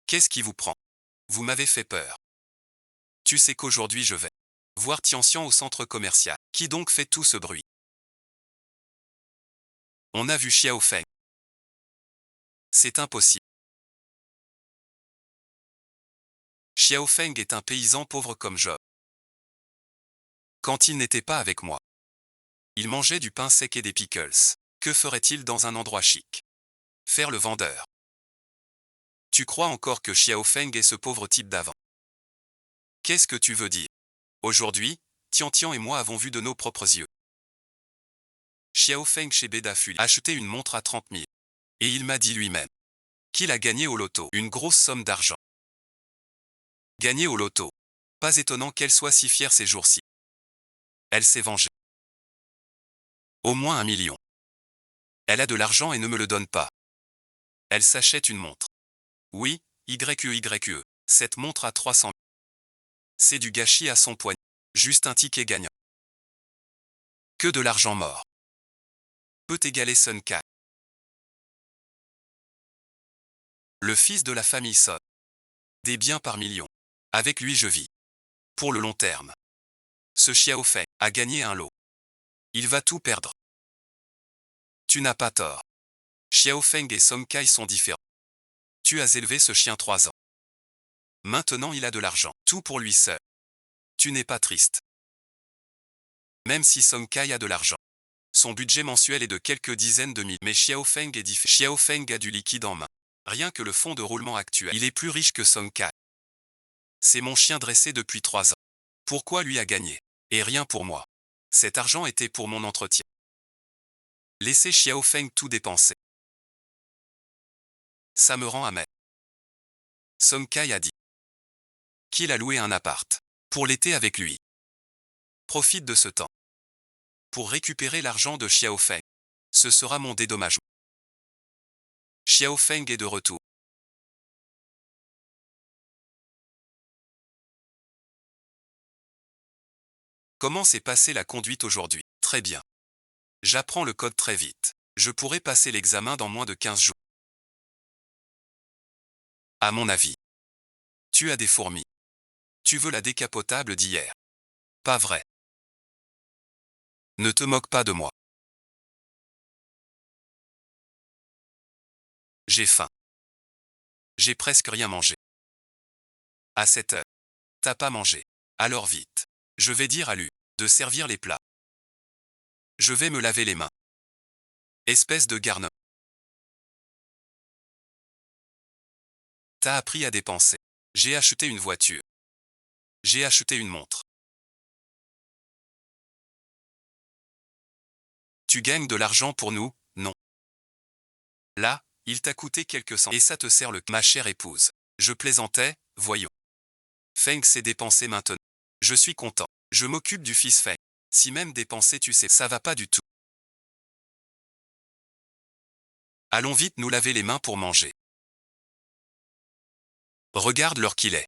Qu'est-ce qui vous prend? Vous m'avez fait peur. Tu sais qu'aujourd'hui je vais voir Tianxian au centre commercial. Qui donc fait tout ce bruit? On a vu Xiao Feng. C'est impossible. Xiao Feng est un paysan pauvre comme Job. Quand il n'était pas avec moi, il mangeait du pain sec et des pickles. Que ferait-il dans un endroit chic? Faire le vendeur. Tu crois encore que Xiao Feng est ce pauvre type d'avant? Qu'est-ce que tu veux dire? Aujourd'hui, Tian et moi avons vu de nos propres yeux. Xiao Feng chez Beda Fuli a acheté une montre à 30 000. Et il m'a dit lui-même qu'il a gagné au loto une grosse somme d'argent. Gagné au loto. Pas étonnant qu'elle soit si fière ces jours-ci. Elle s'est vengée. Au moins 1 million. Elle a de l'argent et ne me le donne pas. Elle s'achète une montre. Oui, YE. Cette montre à 300 000. C'est du gâchis à son poignet. Juste un ticket gagnant. Que de l'argent mort. Peut égaler Sun Kai. Le fils de la famille Son. Des biens par millions. Avec lui je vis. Pour le long terme. Ce Xiao Feng a gagné un lot. Il va tout perdre. Tu n'as pas tort. Xiao Feng et Song Kai sont différents. Tu as élevé ce chien 3 ans. Maintenant il a de l'argent. Tout pour lui seul. Tu n'es pas triste. Même si Song Kai a de l'argent. Son budget mensuel est de quelques dizaines de mille. Mais Xiao Feng est différent. Xiao Feng a du liquide en main. Rien que le fonds de roulement actuel. Il est plus riche que Song Kai. C'est mon chien dressé depuis 3 ans. Pourquoi lui a gagné? Et rien pour moi. Cet argent était pour mon entretien. Laissez Xiao Feng tout dépenser. Ça me rend amer. Song Kai a dit qu'il a loué un appart pour l'été avec lui. Profite de ce temps pour récupérer l'argent de Xiao Feng. Ce sera mon dédommagement. Xiao Feng est de retour. Comment s'est passée la conduite aujourd'hui? Très bien. J'apprends le code très vite. Je pourrai passer l'examen dans moins de 15 jours. À mon avis. Tu as des fourmis. Tu veux la décapotable d'hier. Pas vrai. Ne te moque pas de moi. J'ai faim. J'ai presque rien mangé. À cette heure. T'as pas mangé. Alors vite. Je vais dire à Lu de servir les plats. Je vais me laver les mains. Espèce de garnement. T'as appris à dépenser. J'ai acheté une voiture. J'ai acheté une montre. Tu gagnes de l'argent pour nous, non. Là, il t'a coûté quelques cents. Et ça te sert le... Ma chère épouse. Je plaisantais, voyons. Feng s'est dépensé maintenant. Je suis content. Je m'occupe du fils Feng. Si même dépenser tu sais, ça va pas du tout. Allons vite nous laver les mains pour manger. Regarde l'heure qu'il est.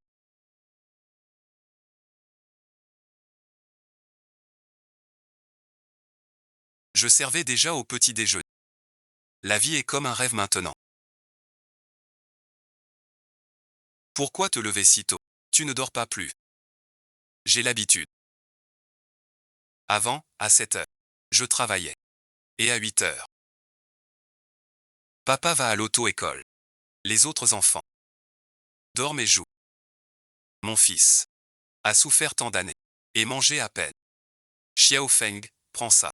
Je servais déjà au petit déjeuner. La vie est comme un rêve maintenant. Pourquoi te lever si tôt? Tu ne dors pas plus. J'ai l'habitude. Avant, à 7 heures, je travaillais. Et à 8 heures, papa va à l'auto-école. Les autres enfants dorment et jouent. Mon fils a souffert tant d'années et mangé à peine. Xiao Feng, prends ça.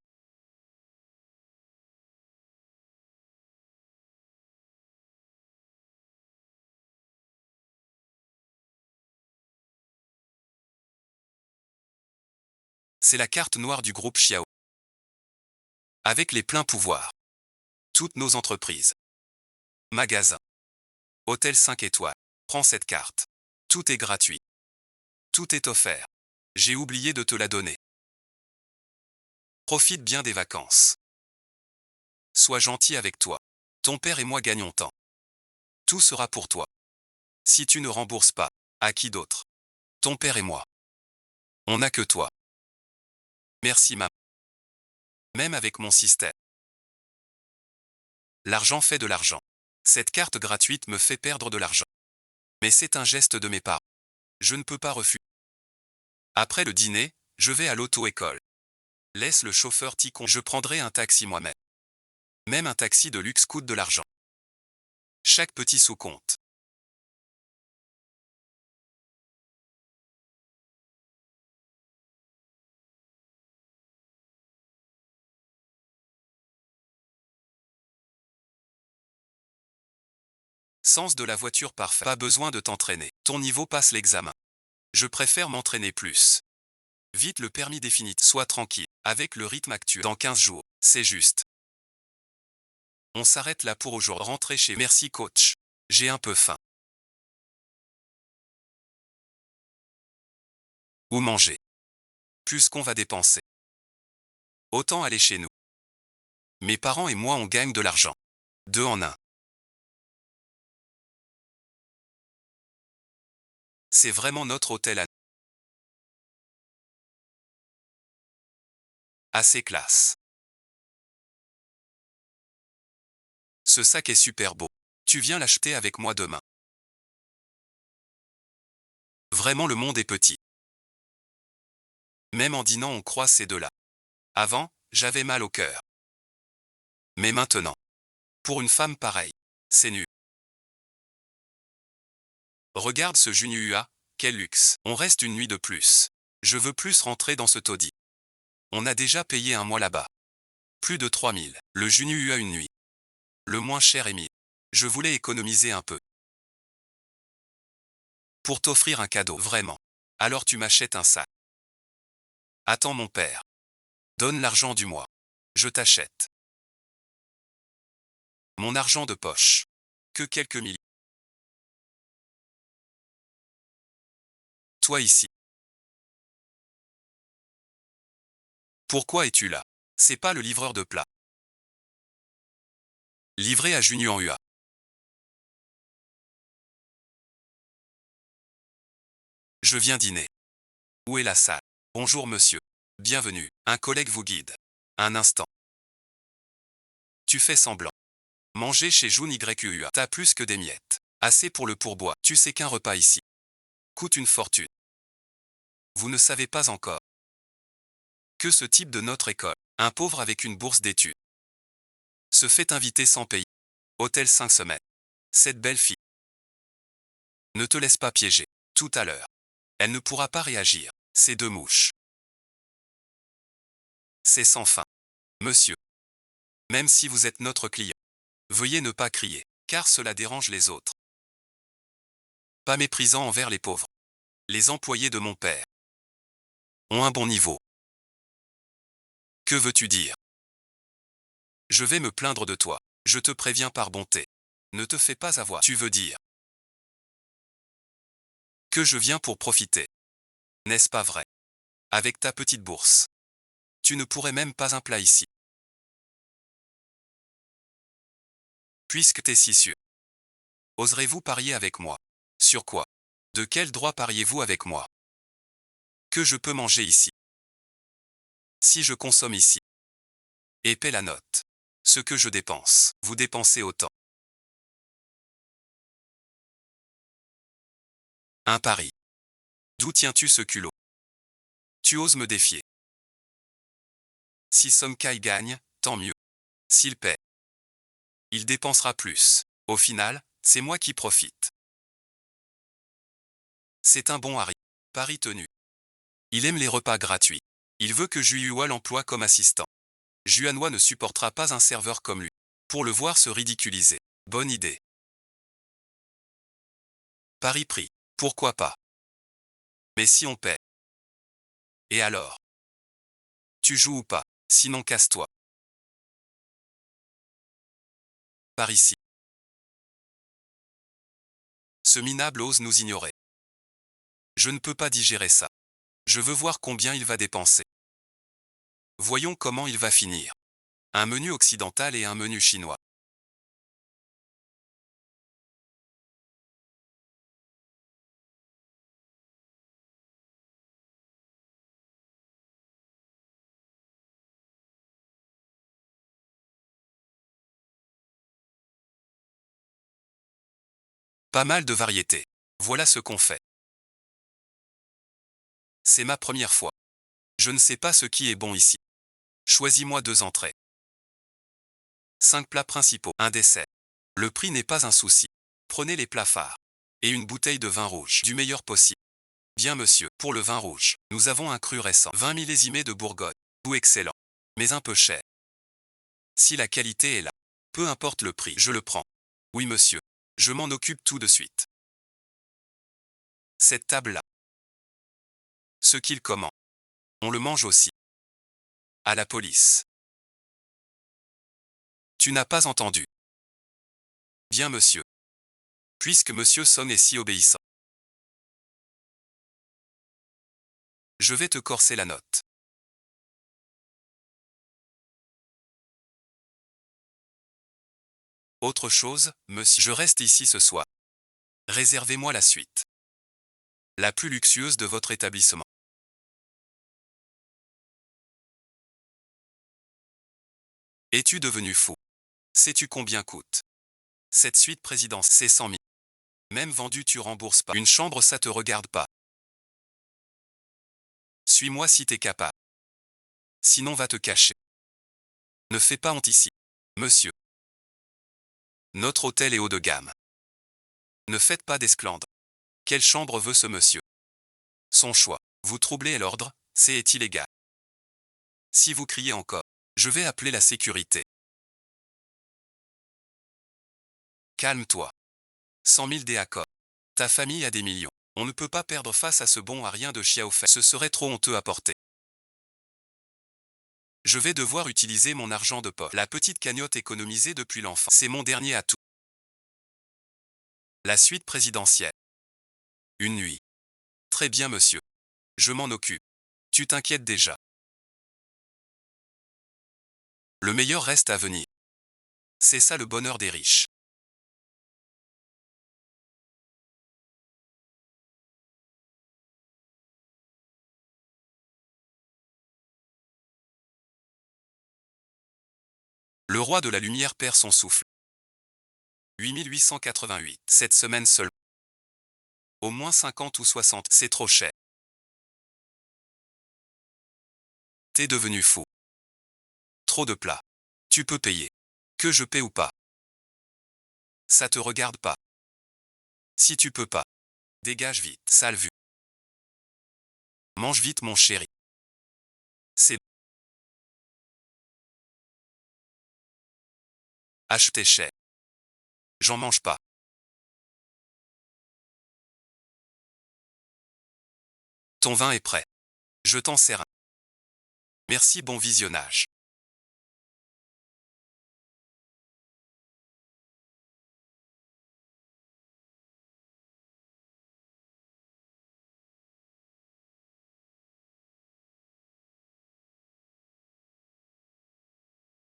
C'est la carte noire du groupe Xiao. Avec les pleins pouvoirs. Toutes nos entreprises. Magasins. Hôtel 5 étoiles. Prends cette carte. Tout est gratuit. Tout est offert. J'ai oublié de te la donner. Profite bien des vacances. Sois gentil avec toi. Ton père et moi gagnons tant. Tout sera pour toi. Si tu ne rembourses pas, à qui d'autre? Ton père et moi. On n'a que toi. Merci maman. Même avec mon système. L'argent fait de l'argent. Cette carte gratuite me fait perdre de l'argent. Mais c'est un geste de mes parents. Je ne peux pas refuser. Après le dîner, je vais à l'auto-école. Laisse le chauffeur ticon. Je prendrai un taxi moi-même. Même un taxi de luxe coûte de l'argent. Chaque petit sou compte. Sens de la voiture parfait. Pas besoin de t'entraîner. Ton niveau passe l'examen. Je préfère m'entraîner plus. Vite le permis définitif. Sois tranquille. Avec le rythme actuel. Dans 15 jours. C'est juste. On s'arrête là pour aujourd'hui. Rentrer chez. Merci coach. J'ai un peu faim. Où manger? Plus qu'on va dépenser. Autant aller chez nous. Mes parents et moi on gagne de l'argent. Deux en un. C'est vraiment notre hôtel à... Assez classe. Ce sac est super beau. Tu viens l'acheter avec moi demain. Vraiment le monde est petit. Même en dînant on croise ces deux-là. Avant, j'avais mal au cœur. Mais maintenant, pour une femme pareille, c'est nul. Regarde ce Junua, quel luxe. On reste une nuit de plus. Je veux plus rentrer dans ce taudis. On a déjà payé un mois là-bas. Plus de 3000. Le Junua une nuit. Le moins cher est 1000. Je voulais économiser un peu. Pour t'offrir un cadeau, vraiment. Alors tu m'achètes un sac. Attends mon père. Donne l'argent du mois. Je t'achète. Mon argent de poche. Que quelques milliers. Toi ici. Pourquoi es-tu là? C'est pas le livreur de plats. Livré à Junior UA. Je viens dîner. Où est la salle? Bonjour monsieur. Bienvenue. Un collègue vous guide. Un instant. Tu fais semblant. Manger chez Jun YUA. T'as plus que des miettes. Assez pour le pourboire. Tu sais qu'un repas ici coûte une fortune. Vous ne savez pas encore. Que ce type de notre école, un pauvre avec une bourse d'études, se fait inviter sans payer. Hôtel 5 semaines. Cette belle fille. Ne te laisse pas piéger. Tout à l'heure. Elle ne pourra pas réagir. Ces deux mouches. C'est sans fin. Monsieur. Même si vous êtes notre client, veuillez ne pas crier, car cela dérange les autres. Pas méprisant envers les pauvres. Les employés de mon père ont un bon niveau. Que veux-tu dire? Je vais me plaindre de toi. Je te préviens par bonté. Ne te fais pas avoir. Tu veux dire que je viens pour profiter. N'est-ce pas vrai? Avec ta petite bourse. Tu ne pourrais même pas un plat ici. Puisque t'es si sûr. Oserez-vous parier avec moi? Sur quoi? De quel droit pariez-vous avec moi? Que je peux manger ici? Si je consomme ici. Et paie la note. Ce que je dépense, vous dépensez autant. Un pari. D'où tiens-tu ce culot? Tu oses me défier. Si Somkai gagne, tant mieux. S'il paie, il dépensera plus. Au final, c'est moi qui profite. C'est un bon Harry. Pari tenu. Il aime les repas gratuits. Il veut que Juhua l'emploie comme assistant. Juanois ne supportera pas un serveur comme lui. Pour le voir se ridiculiser. Bonne idée. Pari pris. Pourquoi pas? Mais si on paie. Et alors? Tu joues ou pas? Sinon casse-toi. Par ici. Ce minable ose nous ignorer. Je ne peux pas digérer ça. Je veux voir combien il va dépenser. Voyons comment il va finir. Un menu occidental et un menu chinois. Pas mal de variétés. Voilà ce qu'on fait. C'est ma première fois. Je ne sais pas ce qui est bon ici. Choisis-moi 2 entrées. 5 plats principaux, un dessert. Le prix n'est pas un souci. Prenez les plats phares. Et une bouteille de vin rouge, du meilleur possible. Bien monsieur, pour le vin rouge, nous avons un cru récent, 20 millésimés de Bourgogne. Goût excellent. Mais un peu cher. Si la qualité est là, peu importe le prix, je le prends. Oui monsieur, je m'en occupe tout de suite. Cette table-là. Ce qu'il commande. On le mange aussi. À la police. Tu n'as pas entendu. Bien monsieur. Puisque monsieur Song est si obéissant. Je vais te corser la note. Autre chose, monsieur, je reste ici ce soir. Réservez-moi la suite. La plus luxueuse de votre établissement. Es-tu devenu fou? Sais-tu combien coûte cette suite présidence? C'est 100 000. Même vendu tu rembourses pas. Une chambre ça te regarde pas. Suis-moi si t'es capable. Sinon va te cacher. Ne fais pas honte ici. Monsieur. Notre hôtel est haut de gamme. Ne faites pas d'esclandre. Quelle chambre veut ce monsieur? Son choix. Vous troublez l'ordre, c'est illégal. Si vous criez encore, je vais appeler la sécurité. Calme-toi. 100 000 d'accord. Ta famille a des millions. On ne peut pas perdre face à ce bon à rien de Xiaofei. Ce serait trop honteux à porter. Je vais devoir utiliser mon argent de poche. La petite cagnotte économisée depuis l'enfant. C'est mon dernier atout. La suite présidentielle. Une nuit. Très bien monsieur. Je m'en occupe. Tu t'inquiètes déjà. Le meilleur reste à venir. C'est ça le bonheur des riches. Le roi de la lumière perd son souffle. 8888. Cette semaine seule. Au moins 50 ou 60, c'est trop cher. T'es devenu fou. Trop de plats. Tu peux payer. Que je paie ou pas. Ça te regarde pas. Si tu peux pas. Dégage vite, sale vue. Mange vite mon chéri. C'est acheter cher. J'en mange pas. Ton vin est prêt. Je t'en sers un. Merci, bon visionnage.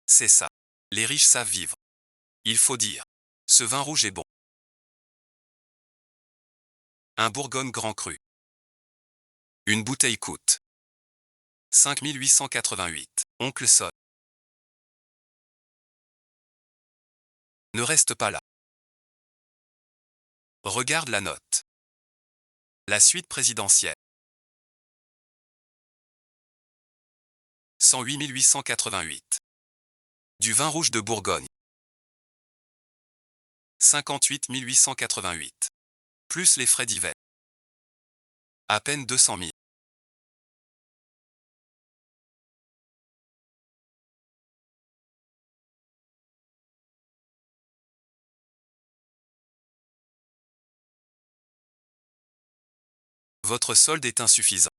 C'est ça. Les riches savent vivre. Il faut dire. Ce vin rouge est bon. Un Bourgogne Grand Cru. Une bouteille coûte 5888. Oncle Son. Ne reste pas là. Regarde la note. La suite présidentielle. 108 888. Du vin rouge de Bourgogne. 58 888. Plus les frais divers. À peine 200 000. Votre solde est insuffisant.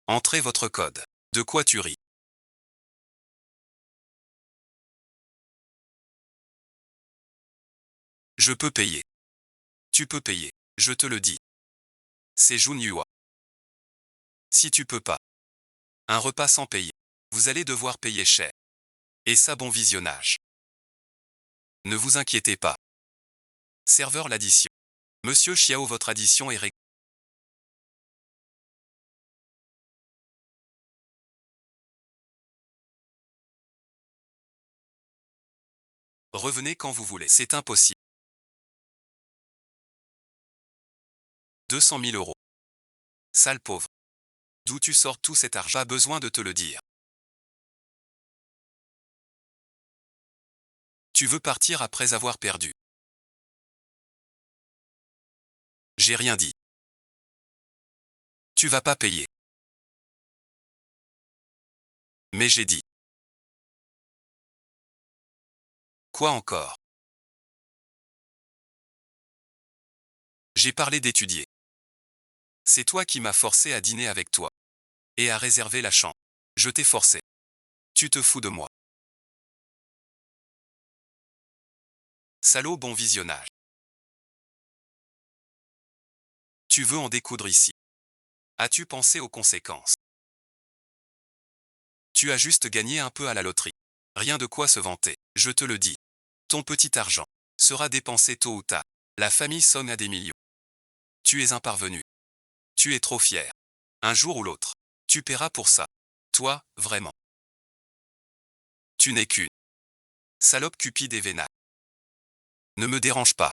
Entrez votre code. De quoi tu ris? Je peux payer. Tu peux payer. Je te le dis. C'est Junyua. Si tu peux pas. Un repas sans payer. Vous allez devoir payer cher. Et ça, bon visionnage. Ne vous inquiétez pas. Serveur, l'addition. Monsieur Chiao, votre addition est réglée. Revenez quand vous voulez. C'est impossible. 200 000 euros. Sale pauvre. D'où tu sors tout cet argent? Pas besoin de te le dire. Tu veux partir après avoir perdu. J'ai rien dit. Tu vas pas payer. Mais j'ai dit. Quoi encore? J'ai parlé d'étudier. C'est toi qui m'as forcé à dîner avec toi. Et à réserver la chambre. Je t'ai forcé. Tu te fous de moi. Salaud, bon visionnage. Tu veux en découdre ici. As-tu pensé aux conséquences? Tu as juste gagné un peu à la loterie. Rien de quoi se vanter, je te le dis. Ton petit argent sera dépensé tôt ou tard. La famille sonne à des millions. Tu es un parvenu. Tu es trop fier. Un jour ou l'autre, tu paieras pour ça. Toi, vraiment. Tu n'es qu'une salope cupide et vénale. Ne me dérange pas.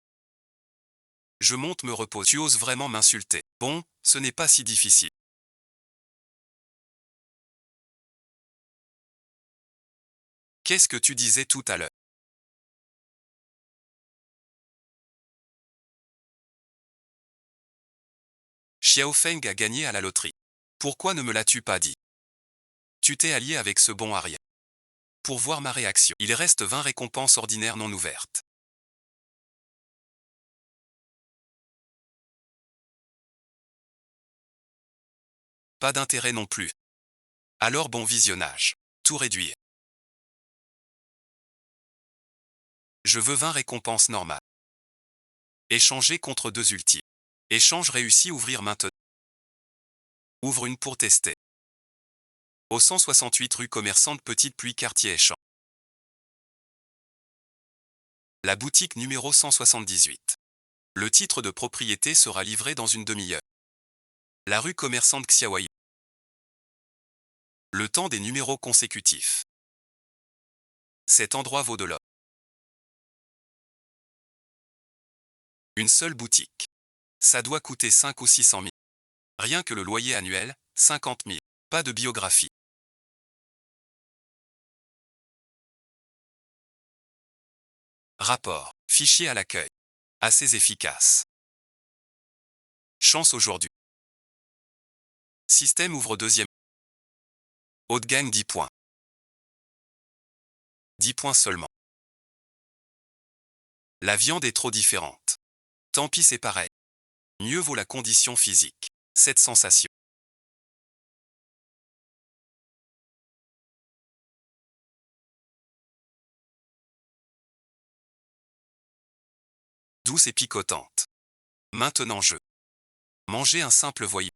Je monte me repose. Tu oses vraiment m'insulter. Bon, ce n'est pas si difficile. Qu'est-ce que tu disais tout à l'heure? Xiao Feng a gagné à la loterie. Pourquoi ne me l'as-tu pas dit? Tu t'es allié avec ce bon Arya. Pour voir ma réaction. Il reste 20 récompenses ordinaires non ouvertes. Pas d'intérêt non plus. Alors bon visionnage. Tout réduire. Je veux 20 récompenses normales. Échanger contre 2 ultimes. Échange réussi, ouvrir maintenant. Ouvre une pour tester. Au 168 rue Commerçante Petite Pluie quartier Échange. La boutique numéro 178. Le titre de propriété sera livré dans une demi-heure. La rue commerçante Xiaoyu. Le temps des numéros consécutifs. Cet endroit vaut de l'or. Une seule boutique. Ça doit coûter 5 ou 600 000. Rien que le loyer annuel, 50 000. Pas de biographie. Rapport. Fichier à l'accueil. Assez efficace. Chance aujourd'hui. Système ouvre deuxième. Haute gagne 10 points. 10 points seulement. La viande est trop différente. Tant pis, c'est pareil. Mieux vaut la condition physique. Cette sensation. Douce et picotante. Maintenant je. Manger un simple voyou.